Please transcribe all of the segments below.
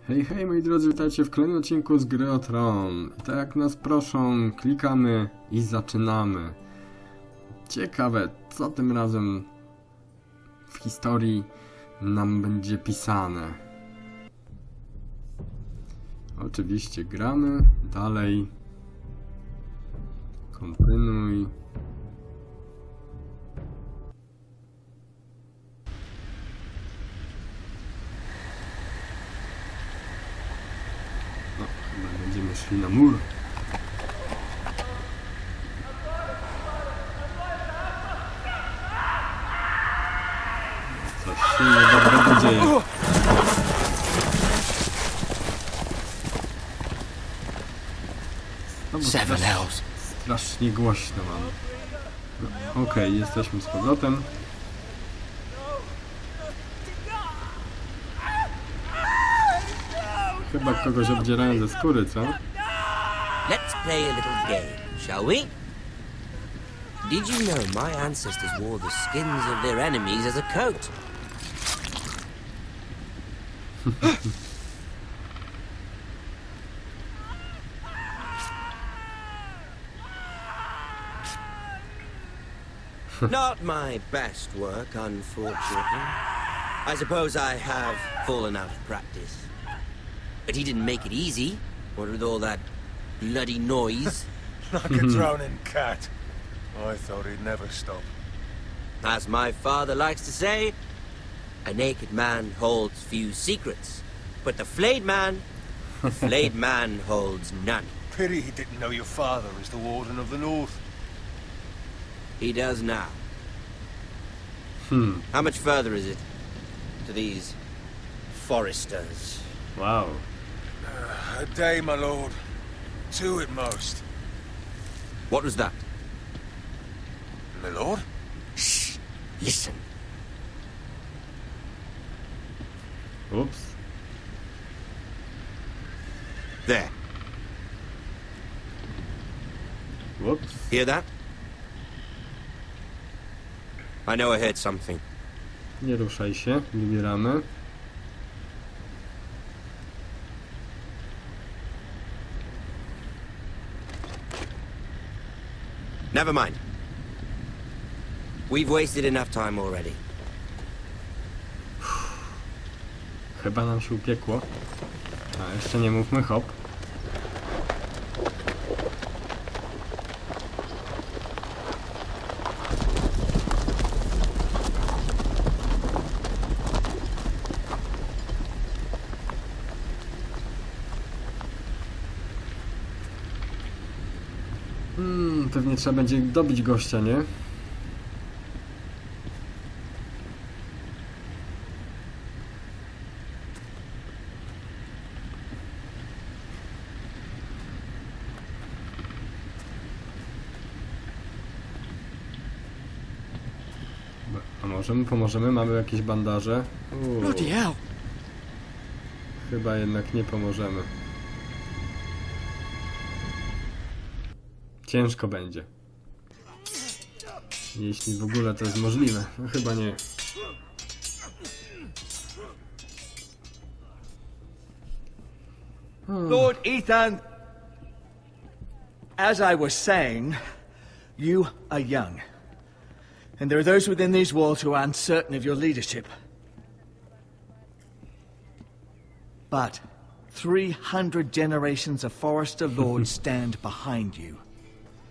Hej, hej moi drodzy, witajcie w kolejnym odcinku z Gry o Tron. I tak jak nas proszą, klikamy i zaczynamy. Ciekawe, co tym razem w historii nam będzie pisane. Oczywiście gramy, dalej, kontynuuj. No, chyba będziemy szli na mur. Coś się niedobrego dzieje. No strasznie głośno mam. No, okej, jesteśmy z powrotem. Chyba kogoś obdzierają ze skóry, co? Let's play a little game, shall we? Did you know my ancestors wore the skins of their enemies as a coat? Not my best work, unfortunately. I suppose I have fallen out of practice. But he didn't make it easy, what with all that bloody noise. Like a drowning cat. I thought he'd never stop. As my father likes to say, a naked man holds few secrets, but the flayed man holds none. Pity he didn't know your father is the Warden of the North. He does now. How much further is it to these Forresters? Wow. A day, my lord. 2 at most. What was that? My lord? Shh! Listen. Ups. There. Whoops. Hear that? I know I heard something. Nie ruszaj się, wybieramy. Never mind. We've wasted enough time already. Chyba nam się upiekło. A jeszcze nie mówmy hop. Pewnie trzeba będzie dobić gościa, nie? A możemy, pomożemy? Mamy jakieś bandaże? Chyba jednak nie pomożemy. Ciężko będzie. Jeśli w ogóle to jest możliwe. No chyba nie. Lord Ethan, as I was saying, you are young. And there are those within these walls who are uncertain of your leadership. But 300 generations of Forrester lords stand behind you.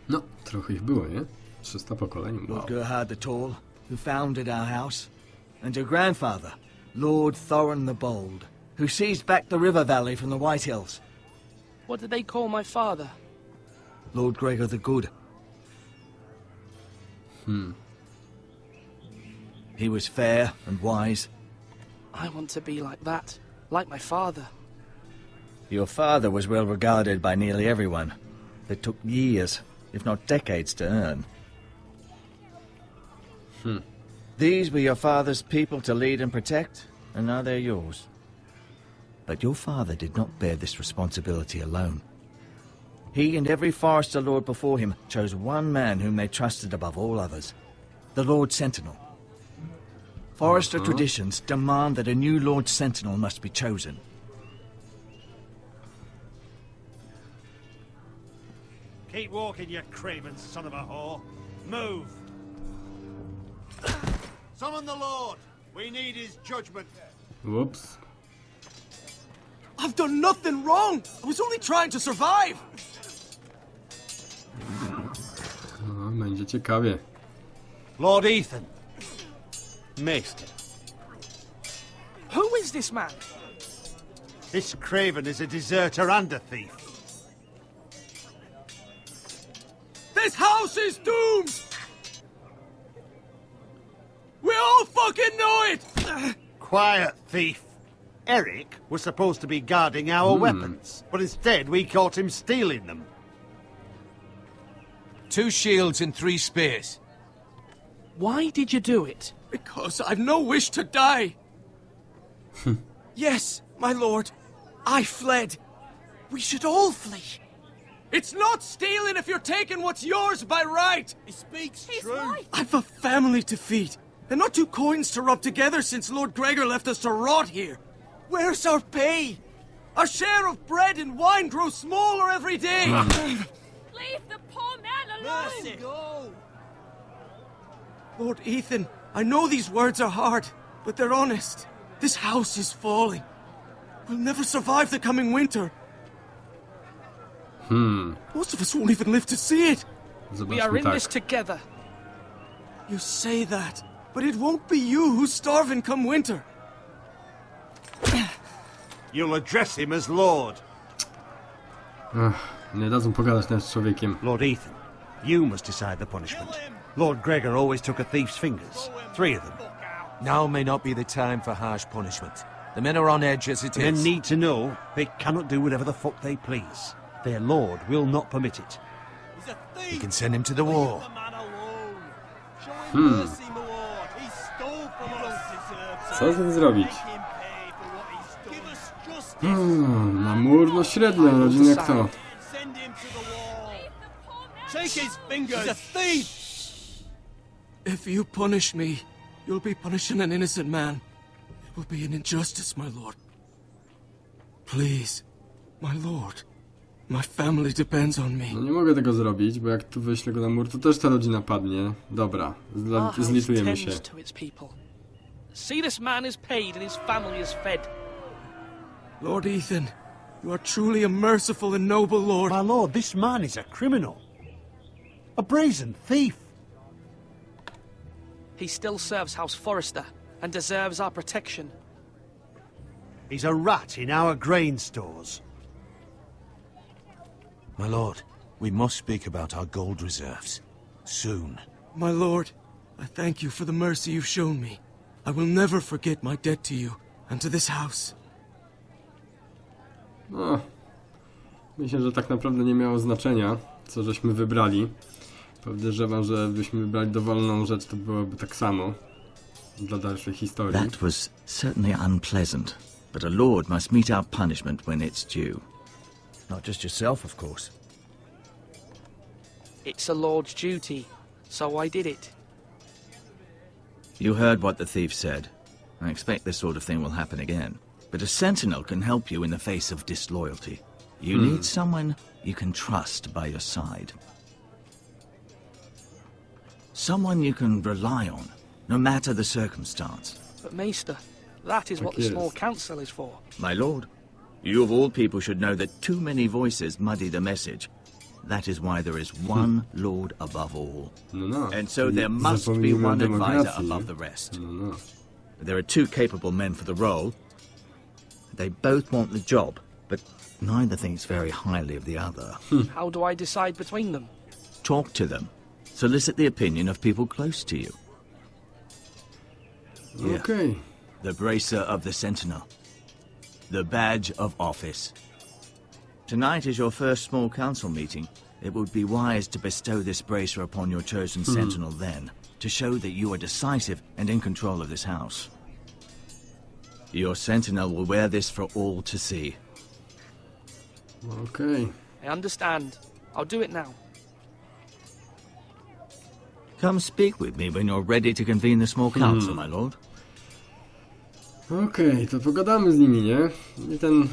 No, trochę ich było, nie? 300 pokoleń. Wow. Lord Gerhard the Tall, who founded our house, and your grandfather, Lord Thorin the Bold, who seized back the river valley from the White Hills. What did they call my father? Lord Gregor the Good. He was fair and wise. I want to be like that, like my father. Your father was well regarded by nearly everyone. It took years, if not decades, to earn. These were your father's people to lead and protect, and now they're yours. But your father did not bear this responsibility alone. He and every Forrester lord before him chose one man whom they trusted above all others, the Lord Sentinel. Forrester traditions demand that a new Lord Sentinel must be chosen. Keep walking, you craven son of a whore. Move. Summon the Lord. We need his judgment. Ups. I've done nothing wrong. I was only trying to survive. No, będzie ciekawie. Lord Ethan. Maester. Who is this man? This craven is a deserter and a thief. This house is doomed. We all fucking know it. Quiet, thief. Eric was supposed to be guarding our weapons, but instead we caught him stealing them. 2 shields and 3 spears. Why did you do it? Because I've no wish to die. Yes, my lord. I fled. We should all flee. It's not stealing if you're taking what's yours by right. He speaks true. I've a family to feed, and not 2 coins to rub together since Lord Gregor left us to rot here. Where's our pay? Our share of bread and wine grows smaller every day. Leave the poor man alone! Mercy. Go. Lord Ethan, I know these words are hard, but they're honest. This house is falling. We'll never survive the coming winter. Most of us won't even live to see it. We are in this together. You say that, but it won't be you who's starving come winter. You'll address him as Lord. Nie dadzą pogadać nawet z człowiekiem. Lord Ethan, you must decide the punishment. Lord Gregor always took a thief's fingers. 3 of them. Now may not be the time for harsh punishment. The men are on edge as it Men is. need to know they cannot do whatever the fuck they please. Their lord will not permit it. You can send him to the war. Co z tym zrobić? Na mur, no średnio, rodziny jak to. Take his fingers! He's a thief! If you punish me, you'll be punishing an innocent man. It will be an injustice, my lord. Please, my lord. My family depends on me. No nie mogę tego zrobić, bo jak tu wyślę go na mur, to też ta rodzina padnie. Dobra, zlitujemy się. See, this man is paid and his family is fed. Lord Ethan, you are truly a merciful and noble lord. My lord, this man is a criminal. A brazen thief. He still serves House Forrester and deserves our protection. He's a rat in our grain stores. My lord, we must speak about our gold reserves. Soon. My lord, I thank you for the mercy you've shown me. I will never forget my debt to you and to this house. No, myślę, że tak naprawdę nie miało znaczenia, co żeśmy wybrali. Podejrzewam, że gdybyśmy wybrali dowolną rzecz, to byłoby tak samo dla dalszej historii. That was certainly unpleasant, but a lord must mete out punishment when it's due. Not just yourself, of course. It's a lord's duty, so I did it. You heard what the thief said. I expect this sort of thing will happen again. But a sentinel can help you in the face of disloyalty. You need someone you can trust by your side. Someone you can rely on, no matter the circumstance. But Maester, that is what the small council is for. My lord, you of all people should know that too many voices muddy the message. That is why there is one lord above all. And so there must be one advisor above the rest. There are 2 capable men for the role. They both want the job, but neither thinks very highly of the other. How do I decide between them? Talk to them. Solicit the opinion of people close to you. Okay. The bracer of the sentinel. The badge of office. Tonight is your first small council meeting. It would be wise to bestow this bracer upon your chosen sentinel then, to show that you are decisive and in control of this house. Your sentinel will wear this for all to see. Okay. I understand. I'll do it now. Come speak with me when you're ready to convene the small council, my lord. Okej, to pogadamy z nimi, nie? I ten...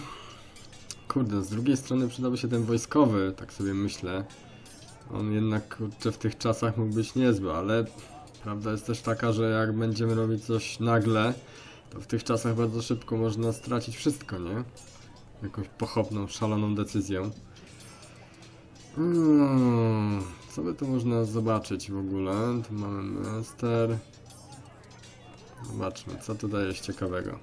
Kurde, z drugiej strony przydałby się ten wojskowy, tak sobie myślę. On jednak, kurczę, w tych czasach mógł być niezły, ale prawda jest też taka, że jak będziemy robić coś nagle, to w tych czasach bardzo szybko można stracić wszystko, nie? Jakąś pochopną, szaloną decyzją. Co by tu można zobaczyć w ogóle? Tu mamy master. Zobaczmy, co tutaj jest ciekawego.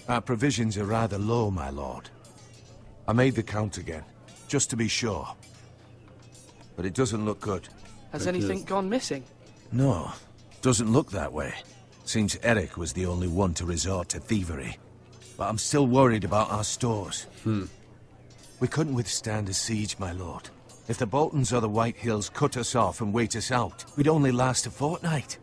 Our provisions are rather low, my lord. I made the count again, just to be sure. But it doesn't look good. Has anything gone missing? No, doesn't look that way. Seems Eric was the only one to resort to thievery. But I'm still worried about our stores. We couldn't withstand a siege, my lord. If the Boltons or the White Hills cut us off and wait us out, we'd only last a fortnight.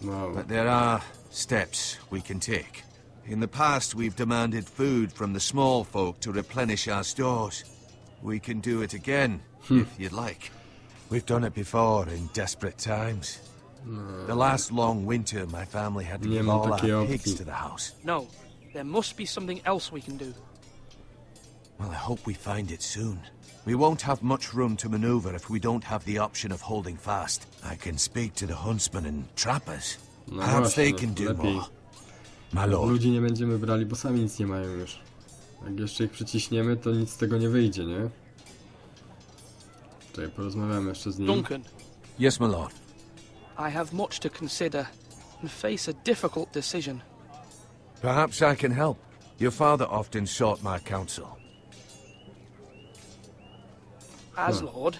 Wow. But there are steps we can take. In the past, we've demanded food from the small folk to replenish our stores. We can do it again, if you'd like. We've done it before in desperate times. The last long winter, my family had to give all our pigs to the house. No, there must be something else we can do. Well, I hope we find it soon. We won't have much room to maneuver if we don't have the option of holding fast. I can speak to the huntsmen and trappers. Perhaps they can do more. My lord. Ludzi nie będziemy brali, bo sami nic nie mają już. Jak jeszcze ich przyciśniemy, to nic z tego nie wyjdzie, nie? Tutaj porozmawiamy jeszcze z nim. Duncan. Yes, my lord. I have much to consider and face a difficult decision. Perhaps I can help. Your father often sought my counsel. As Lord,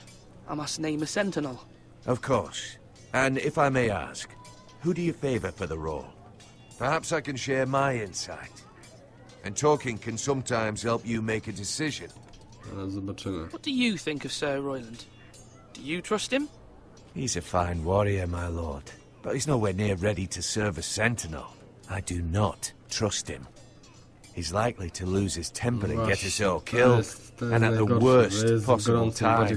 I must name a sentinel. Of course. And if I may ask, who do you favor for the role? Perhaps I can share my insight. And talking can sometimes help you make a decision. Ale zobaczymy. What do you think of Sir Royland? Do you trust him? He's a fine warrior, my lord. But he's nowhere near ready to serve as sentinel. I do not trust him. He's likely to lose his temper and get us all killed. And at the worst possible time.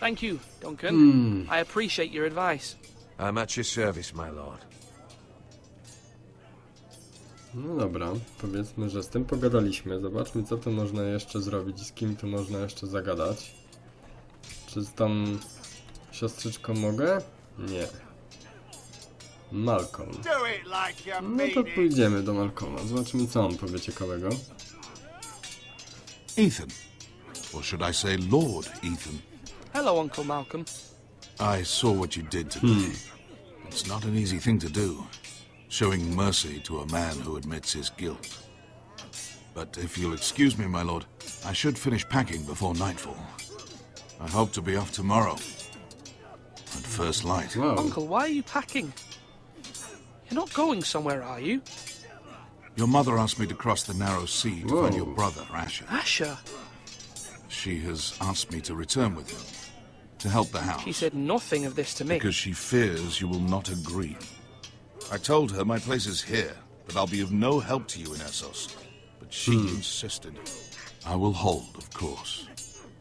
Thank you, Duncan. I appreciate your advice. I'm at your service, my lord. No dobra, powiedzmy, że z tym pogadaliśmy. Zobaczmy, co tu można jeszcze zrobić i z kim tu można jeszcze zagadać. Czy z tą siostrzyczką mogę? Nie. Malcolm. No to pójdziemy do Malcolma. Zobaczymy, co on powie ciekawego. Ethan. Or should I say Lord Ethan? Hello, Uncle Malcolm. I saw what you did today. It's not an easy thing to do. Showing mercy to a man who admits his guilt. But if you'll excuse me, my lord, I should finish packing before nightfall. I hope to be off tomorrow. At first light. Wow. Uncle, why are you packing? You're not going somewhere, are you? Your mother asked me to cross the narrow sea to find your brother, Asher. Asher? She has asked me to return with him, to help the house. She said nothing of this to me. Because she fears you will not agree. I told her my place is here, that I'll be of no help to you in Essos. But she insisted. I will hold, of course,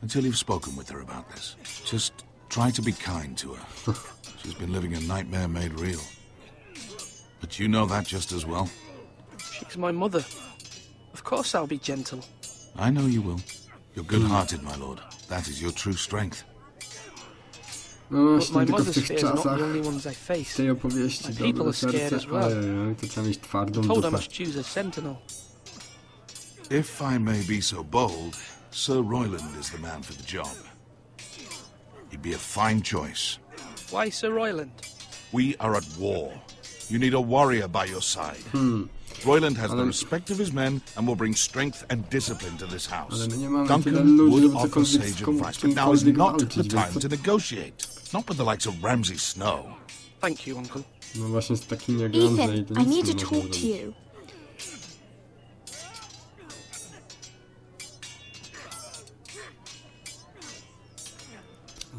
until you've spoken with her about this. Just try to be kind to her. She's been living a nightmare made real. But you know that just as well. She's my mother. Of course I'll be gentle. I know you will. You're good-hearted, my lord. That is your true strength. No But właśnie, my tylko w mother's tych fears are not czasach, the only ones I w face. tej opowieści, My people dobre are scared serce, as well. ojej, to trzeba mieć twardą Told I dupę. must choose a sentinel. If I may be so bold, Sir Royland is the man for the job. He'd be a fine choice. Why Sir Royland? We are at war. You need a warrior by your side. Royland has the respect of his men and will bring strength and discipline to this house. Ale my nie mamy tyle Duncan ludzi, would żeby offer cokolwiek sage z advice, but now is kimkolwiek not the walczyć, time więc... to negotiate. Not with the likes of Ramsay Snow. Thank you, Uncle. No właśnie z takimi jak Ramsay to Ethan, I nic need nie to można talk to zrobić. you.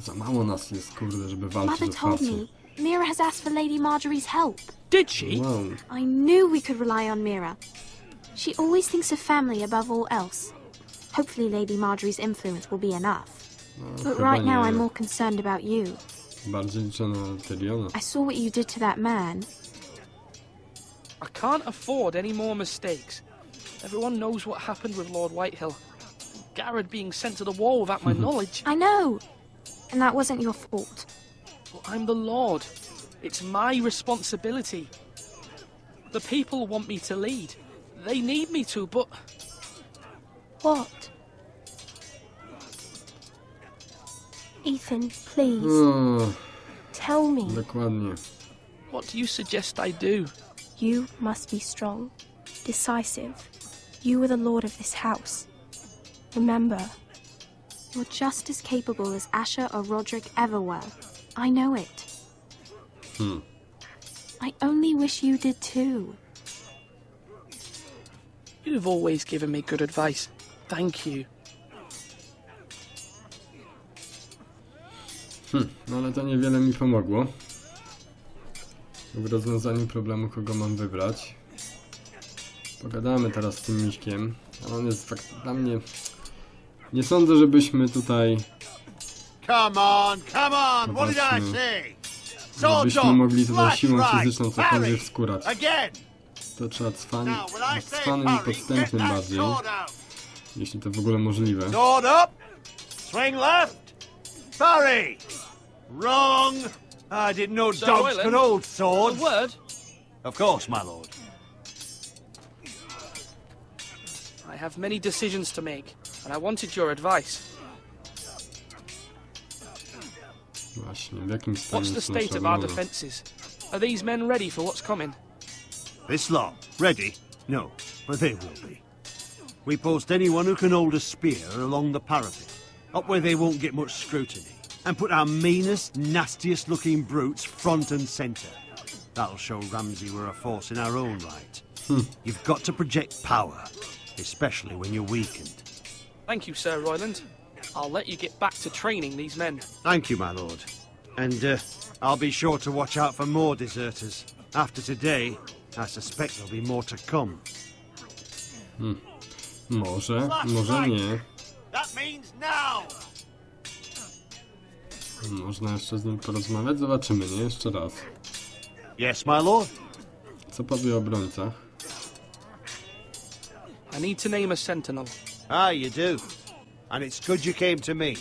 Za mało nas jest, kurde, żeby walczyć Mother told otwarcie. me Mira has asked for Lady Marjorie's help. Did she? Wow. I knew we could rely on Mira. She always thinks of family above all else. Hopefully Lady Marjorie's influence will be enough. No, But chyba right now nie. I'm more concerned about you. Bardziej liczę na Tyriona. I saw what you did to that man. I can't afford any more mistakes. Everyone knows what happened with Lord Whitehill. Garrett being sent to the war without my knowledge. I know. And that wasn't your fault. But I'm the Lord. It's my responsibility. The people want me to lead. They need me to, but... What? Ethan, please. Tell me. Dokładnie. What do you suggest I do? You must be strong, decisive. You are the lord of this house. Remember, you're just as capable as Asher or Roderick ever were. I know it. I only wish you did too. You've always given me good advice. Thank you. No ale to niewiele mi pomogło w rozwiązaniu problemu, kogo mam wybrać. Pogadamy teraz z tym miśkiem, ale on jest fakt dla mnie... Nie sądzę, żebyśmy tutaj... Come on, what did I say? Żebyśmy mogli tutaj siłą fizyczną cokolwiek wskórać. Again. To trzeba cwanym i podstępnym bardziej. Jeśli to w ogóle możliwe. Sword up! Swing left! Parry! Wrong! I didn't know dogs could hold swords. A word? Of course, my lord. I have many decisions to make, and I wanted your advice. Właśnie, w jakim stanie What's the są state of nasze our obrony? defences? Are these men ready for what's coming? This lot, ready? No, but they will be. We post anyone who can hold a spear along the parapet, up where they won't get much scrutiny, and put our meanest, nastiest looking brutes front and centre. That'll show Ramsay we're a force in our own right. You've got to project power, especially when you're weakened. Thank you, Sir Royland. I'll let you get back to training these men. Thank you, my lord. And I'll be sure to watch out for more deserters. After today, I suspect there'll be more to come. Może, może nie. That means now. Można jeszcze z nim porozmawiać? Zobaczymy, nie? Jeszcze raz. Yes, my lord. Co powie o obrońcach? I need to name a sentinel. You do. And it's good you came to me.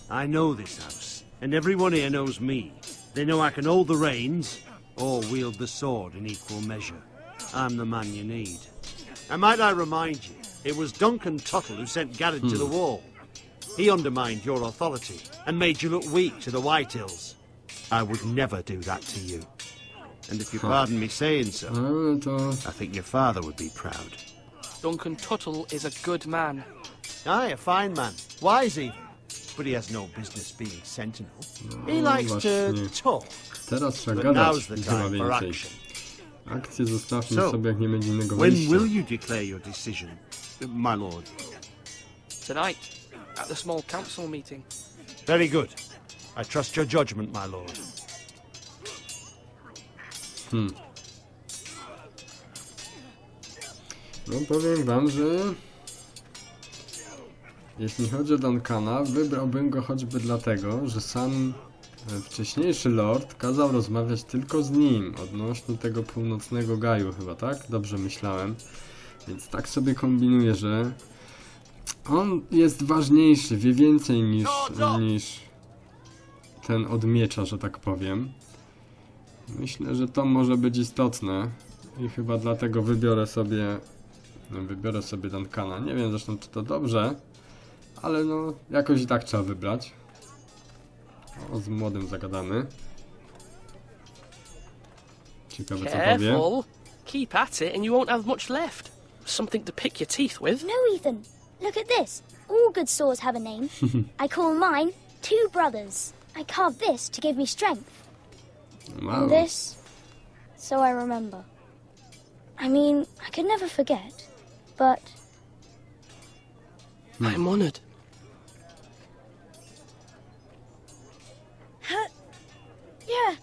I know this house, and everyone here knows me. They know I can hold the reins, or wield the sword in equal measure. I'm the man you need. And might I remind you, it was Duncan Tuttle who sent Garrett to the wall. He undermined your authority, and made you look weak to the Whitehills. I would never do that to you. And if you pardon me saying so, I think your father would be proud. Duncan Tuttle is a good man. Aye, a fine man. Wise even. But he has no business being sentinel. He likes to talk. Teraz trzeba But gadać now's the chyba time for więcej. action. Akcję zostawmy So, sobie, jak nie będzie innego When wyjścia. will you declare your decision, my lord? Tonight, at the small council meeting. Very good. I trust your judgment, my lord. No powiem wam, że... Jeśli chodzi o Duncana, wybrałbym go choćby dlatego, że sam wcześniejszy lord kazał rozmawiać tylko z nim odnośnie tego północnego gaju chyba, tak? Dobrze myślałem. Więc tak sobie kombinuję, że on jest ważniejszy, wie więcej niż ten od miecza, że tak powiem. Myślę, że to może być istotne i chyba dlatego wybiorę sobie Duncana. Nie wiem zresztą, czy to dobrze, ale no jakoś i tak trzeba wybrać. O, z młodym zagadamy. Ciekawe co powie. Careful. Keep at it and you won't have much left. Something to pick your teeth with. No, Ethan. Look at this. All good swords have a name. I call mine Two Brothers. I carved this to give me strength. Wow. And this, so I remember. I mean, I could never forget, but... I'm honored. Yeah.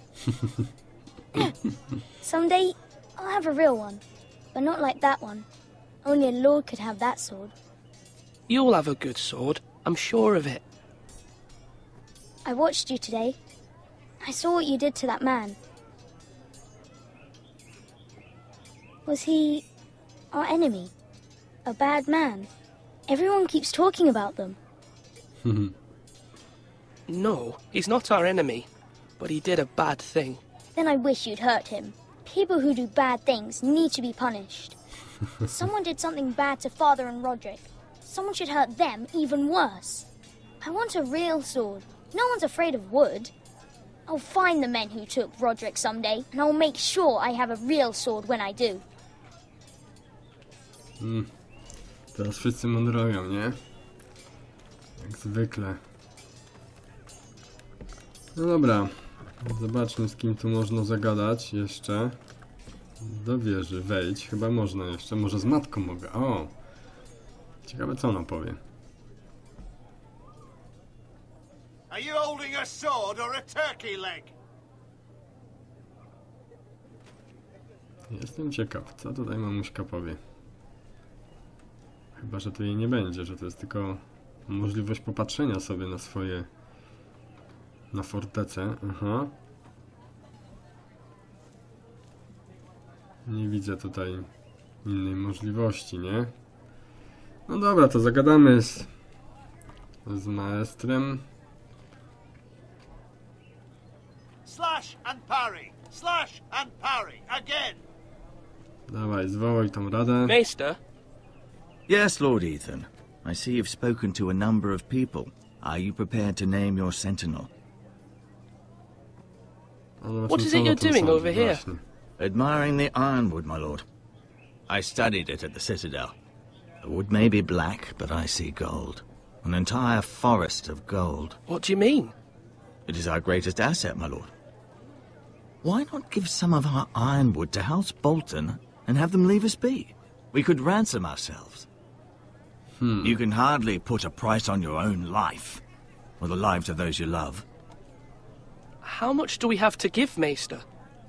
Yeah. Someday, I'll have a real one. But not like that one. Only a lord could have that sword. You'll have a good sword. I'm sure of it. I watched you today. I saw what you did to that man. Was he our enemy? a bad man? Everyone keeps talking about them. No, he's not our enemy, but he did a bad thing. Then I wish you'd hurt him. People who do bad things need to be punished. Someone did something bad to Father and Roderick. Someone should hurt them even worse. I want a real sword. No one's afraid of wood. I'll find the men who took Roderick someday, and I'll make sure I have a real sword when I do. Teraz wszyscy mądrują, nie? Jak zwykle. No dobra. Zobaczmy, z kim tu można zagadać jeszcze. Do wieży wejdź. Chyba można jeszcze. Może z matką mogę. O! Ciekawe, co ona powie. Are you holding a sword or a turkey leg? Jestem ciekaw, co tutaj mamuśka powie. Chyba, że tu jej nie będzie, że to jest tylko możliwość popatrzenia sobie na swoje... na fortecę. Aha. Nie widzę tutaj innej możliwości, nie? No dobra, to zagadamy z maestrem. Slash and parry! Slash and parry! Again! Dawaj, zwołaj tą radę. Maester? Yes, Lord Ethan. I see you've spoken to a number of people. Are you prepared to name your sentinel? What is it you're doing over here? Admiring the ironwood, my lord. I studied it at the Citadel. The wood may be black, but I see gold. An entire forest of gold. What do you mean? It is our greatest asset, my lord. Why not give some of our ironwood to House Bolton and have them leave us be? We could ransom ourselves. You can hardly put a price on your own life, or the lives of those you love. How much do we have to give, Maester?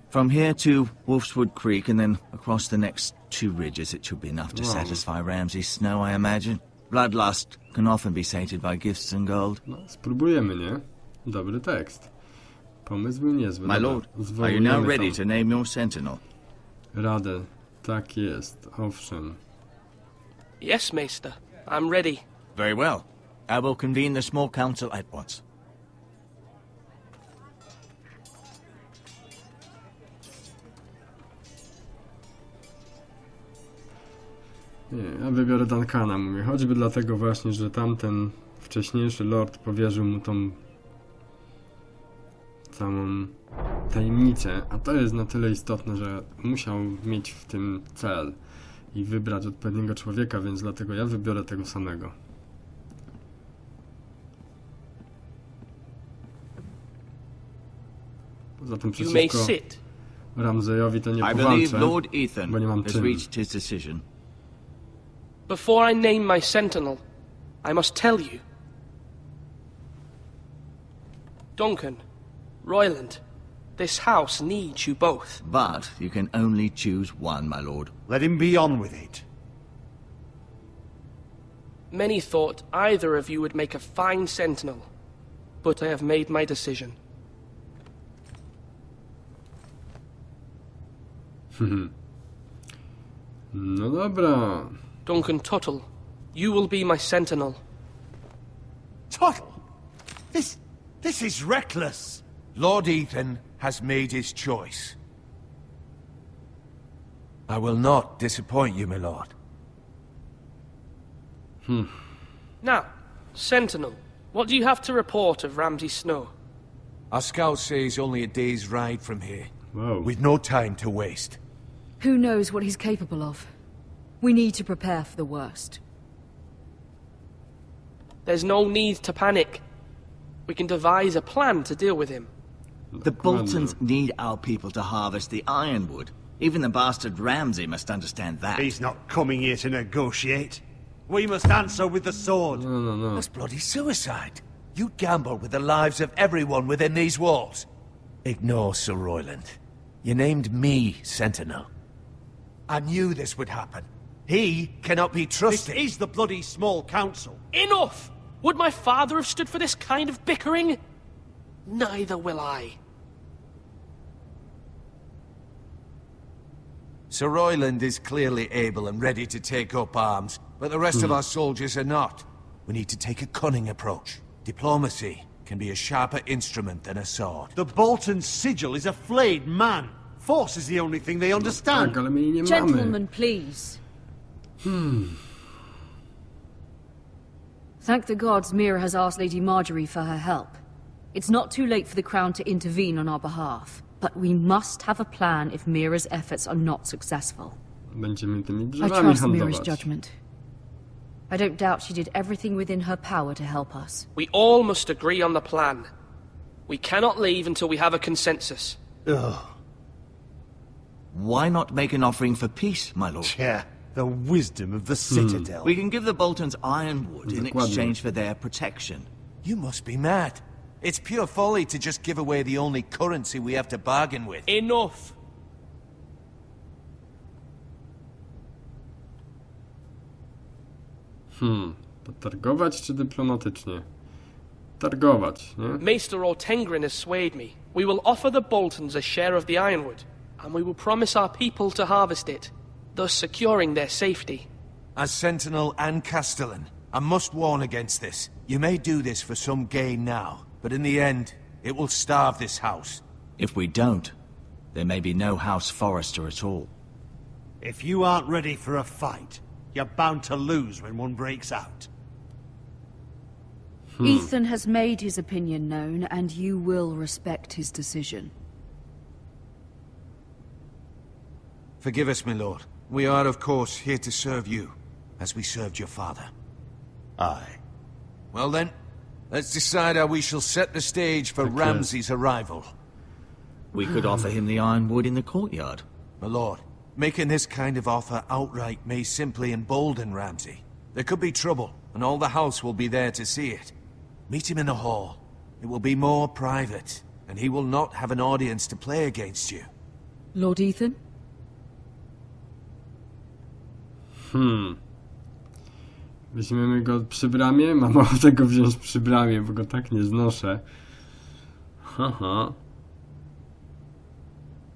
From here to Wolfswood Creek and then across the next 2 ridges, it should be enough to satisfy Ramsay Snow, I imagine. Bloodlust can often be sated by gifts and gold. No, spróbujemy, nie? Dobry tekst. Pomysł był niezły. My lord, are you now ready to name your sentinel? Radę. Tak jest, owszem. Yes, Maester. I'm ready. Very well. I will convene the small council at once. Nie, ja wybiorę Duncana, mówię. Choćby dlatego właśnie, że tamten wcześniejszy lord powierzył mu tą całą tajemnicę, a to jest na tyle istotne, że musiał mieć w tym cel i wybrać odpowiedniego człowieka, więc dlatego ja wybiorę tego samego. Poza tym przeciwko Ramsayowi to nie powalczę, bo nie mam czym. Before I name my sentinel, I must tell you. Duncan, Royland, this house needs you both. But you can only choose one, my lord. Let him be on with it. Many thought either of you would make a fine sentinel, but I have made my decision. No dobra. Duncan Tuttle, you will be my sentinel. Tuttle? This is reckless. Lord Ethan has made his choice. I will not disappoint you, my lord. Now, Sentinel, what do you have to report of Ramsay Snow? Our scouts say he's only a day's ride from here. Whoa. With no time to waste. Who knows what he's capable of? We need to prepare for the worst. There's no need to panic. We can devise a plan to deal with him. The Boltons need our people to harvest the ironwood. Even the bastard Ramsay must understand that. He's not coming here to negotiate. We must answer with the sword. No. That's bloody suicide. You gamble with the lives of everyone within these walls. Ignore Sir Royland. You named me Sentinel. I knew this would happen. He cannot be trusted. This is the bloody small council. Enough! Would my father have stood for this kind of bickering? Neither will I. Sir Royland is clearly able and ready to take up arms, but the rest of our soldiers are not. We need to take a cunning approach. Diplomacy can be a sharper instrument than a sword. The Bolton sigil is a flayed man. Force is the only thing they understand. Tak, ale my jej nie mamy. Gentlemen, please. Thank the gods Mira has asked Lady Marjorie for her help. It's not too late for the Crown to intervene on our behalf, but we must have a plan if Mira's efforts are not successful. Będziemy tymi I drzewami trust Mira's handlować. judgment. I don't doubt she did everything within her power to help us. We all must agree on the plan. We cannot leave until we have a consensus. Ugh. Why not make an offering for peace, my lord? Yeah, the wisdom of the Citadel. We can give the Boltons ironwood in Dokładnie. exchange for their protection. You must be mad. It's pure folly to just give away the only currency we have to bargain with. Enough! Potargować czy dyplomatycznie? Targować, nie? Maester Ortengrin has swayed me. We will offer the Boltons a share of the ironwood, and we will promise our people to harvest it, thus securing their safety. As Sentinel and Castellan, I must warn against this. You may do this for some gain now, but in the end, it will starve this house. If we don't, there may be no House Forrester at all. If you aren't ready for a fight, you're bound to lose when one breaks out. Ethan has made his opinion known, and you will respect his decision. Forgive us, my lord. We are, of course, here to serve you, as we served your father. Aye. Well then, let's decide how we shall set the stage for Ramsay's arrival. We could offer him the ironwood in the courtyard. My lord, making this kind of offer outright may simply embolden Ramsay. There could be trouble, and all the house will be there to see it. Meet him in the hall. It will be more private, and he will not have an audience to play against you. Lord Ethan? Weźmiemy go przy bramie? Mam ochotę go wziąć przy bramie, bo go tak nie znoszę. Haha.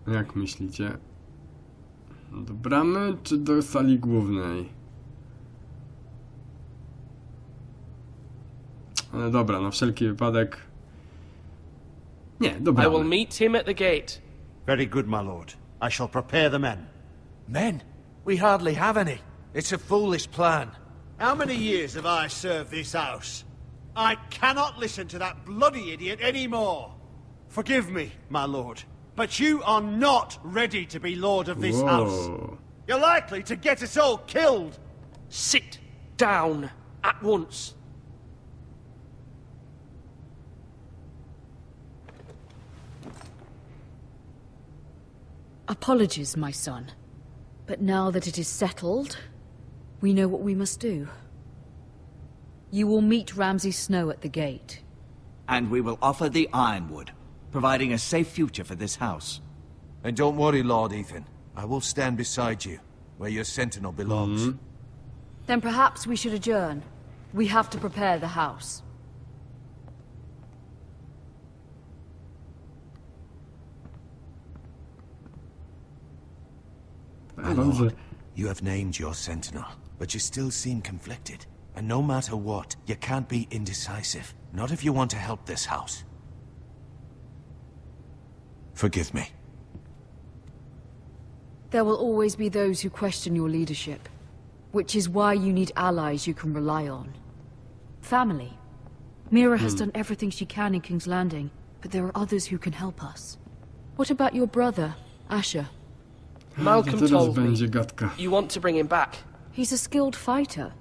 Jak myślicie? Do bramy czy do sali głównej? Ale dobra, na wszelki wypadek... Nie, do I will bramy. meet him at the gate. Very good, my lord. I shall prepare the men. Men? We hardly have any. It's a foolish plan. How many years have I served this house? I cannot listen to that bloody idiot anymore. Forgive me, my lord, but you are not ready to be lord of this house. You're likely to get us all killed. Sit down at once. Apologies, my son. But now that it is settled, we know what we must do. You will meet Ramsay Snow at the gate. And we will offer the ironwood, providing a safe future for this house. And don't worry, Lord Ethan. I will stand beside you, where your sentinel belongs. Then perhaps we should adjourn. We have to prepare the house. My lord, you have named your sentinel, but you still seem conflicted. And no matter what, you can't be indecisive. Not if you want to help this house. Forgive me. There will always be those who question your leadership, which is why you need allies you can rely on. Family. Mira has done everything she can in King's Landing, but there are others who can help us. What about your brother, Asher? Malcolm told me gadka. you want to bring him back. He's a skilled fighter.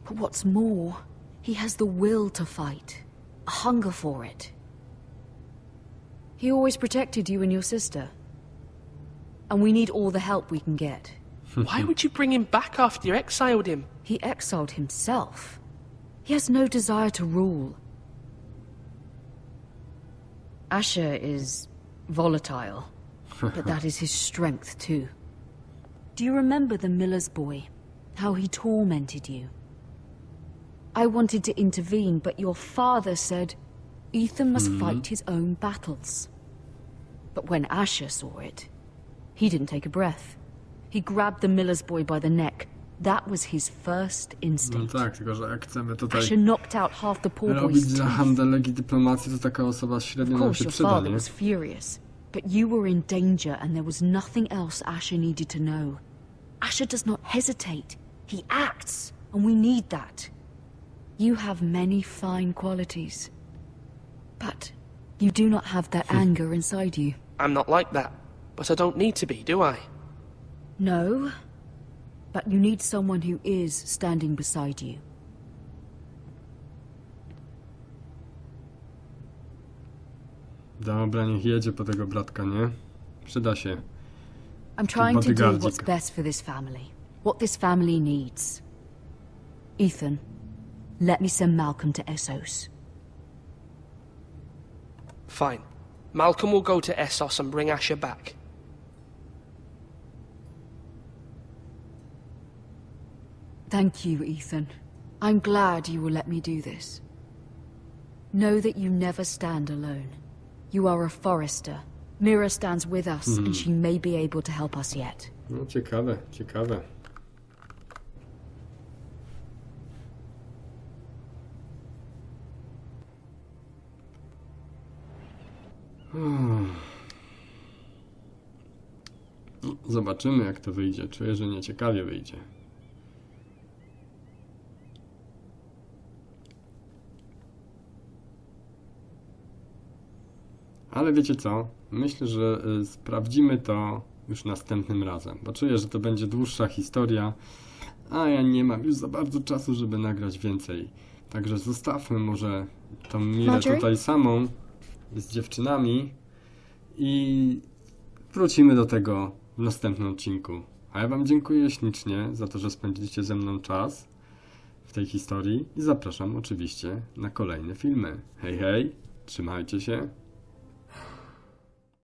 But what's more, he has the will to fight. A hunger for it. He always protected you and your sister. And we need all the help we can get. Why would you bring him back after you exiled him? He exiled himself. He has no desire to rule. Asher is volatile, but that is his strength too. Do you remember the miller's boy? How he tormented you? I wanted to intervene, but your father said Ethan must fight his own battles. But when Asher saw it, he didn't take a breath. He grabbed the miller's boy by the neck. That was his first No instinct. tak, tylko że jak chcemy tutaj Asher knocked out half the poor robić boy's za teeth. handel i dyplomacji, to taka osoba średnio Of nam course, się your przyda, father nie? was furious, but you were in danger and there was nothing else Asher needed to know. Asher does not hesitate. He acts, and we need that. You have many fine qualities, but you do not have that anger inside you. I'm not like that, but I don't need to be, do I? No, but you need someone who is standing beside you. Dobra, niech jedzie po tego bratka, nie? Przyda się. I'm trying to do what's bodyguardzik. best for this family. What this family needs. Ethan, let me send Malcolm to Essos. Fine. Malcolm will go to Essos and bring Asher back. Thank you, Ethan. I'm glad you will let me do this. Know that you never stand alone. You are a Forrester. Mira stands with us, and she may be able to help us yet. No ciekawe, ciekawe. No, zobaczymy, jak to wyjdzie. Czuję, że nieciekawie wyjdzie. Ale wiecie co? Myślę, że sprawdzimy to już następnym razem, bo czuję, że to będzie dłuższa historia, a ja nie mam już za bardzo czasu, żeby nagrać więcej. Także zostawmy może tą Mirę tutaj samą z dziewczynami i wrócimy do tego w następnym odcinku. A ja wam dziękuję ślicznie za to, że spędziliście ze mną czas w tej historii i zapraszam oczywiście na kolejne filmy. Hej, hej, trzymajcie się.